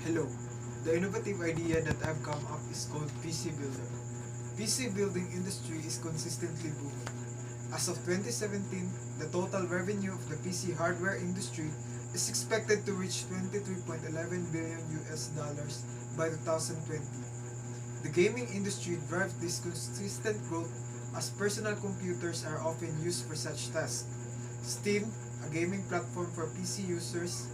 Hello. The innovative idea that I've come up is called PC Builder. PC building industry is consistently booming. As of 2017, the total revenue of the PC hardware industry is expected to reach 23.11 billion US dollars by 2020. The gaming industry drives this consistent growth as personal computers are often used for such tasks. Steam, a gaming platform for PC users,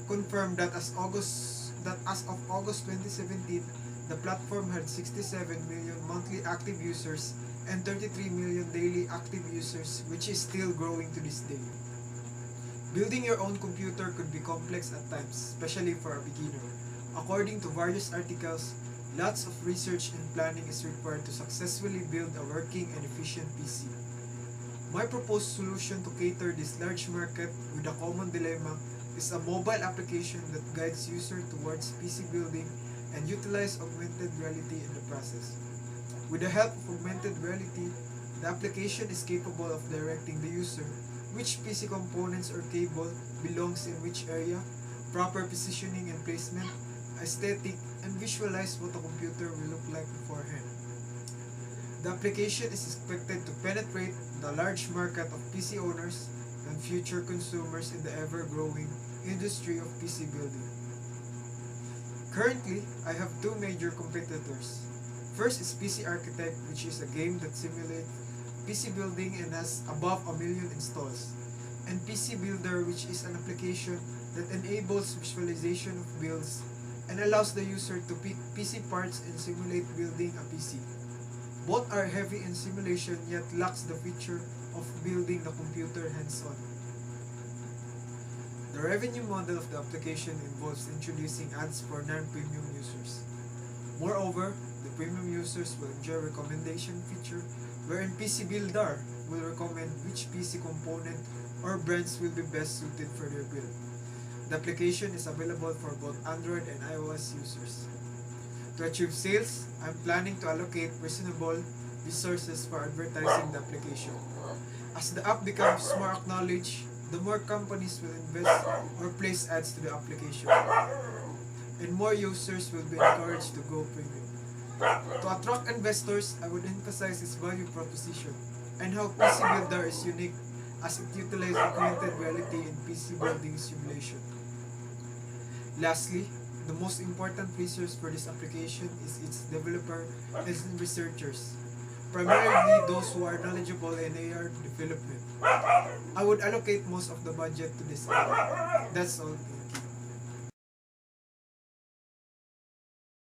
confirmed that as of August 2017, the platform had 67 million monthly active users and 33 million daily active users, which is still growing to this day. Building your own computer could be complex at times, especially for a beginner. According to various articles, lots of research and planning is required to successfully build a working and efficient PC. My proposed solution to cater this large market with a common dilemma is a mobile application that guides users towards PC building and utilize augmented reality in the process. With the help of augmented reality, the application is capable of directing the user which PC components or cable belongs in which area, proper positioning and placement, aesthetic, and visualize what a computer will look like beforehand. The application is expected to penetrate the large market of PC owners and future consumers in the ever-growing industry of PC building. Currently, I have two major competitors. First is PC Architect, which is a game that simulates PC building and has above a million installs, and PC Builder, which is an application that enables visualization of builds and allows the user to pick PC parts and simulate building a PC. Both are heavy in simulation yet lacks the feature of building the computer hands-on. The revenue model of the application involves introducing ads for non-premium users. Moreover, the premium users will enjoy recommendation feature wherein PC Builder will recommend which PC component or brands will be best suited for their build. The application is available for both Android and iOS users. To achieve sales, I'm planning to allocate reasonable resources for advertising the application. As the app becomes more acknowledged, the more companies will invest or place ads to the application, and more users will be encouraged to go premium. To attract investors, I would emphasize its value proposition and how PC Builder is unique as it utilizes augmented reality in PC building simulation. Lastly, the most important resource for this application is its developer and researchers, primarily those who are knowledgeable in AR development. I would allocate most of the budget to this area. That's all.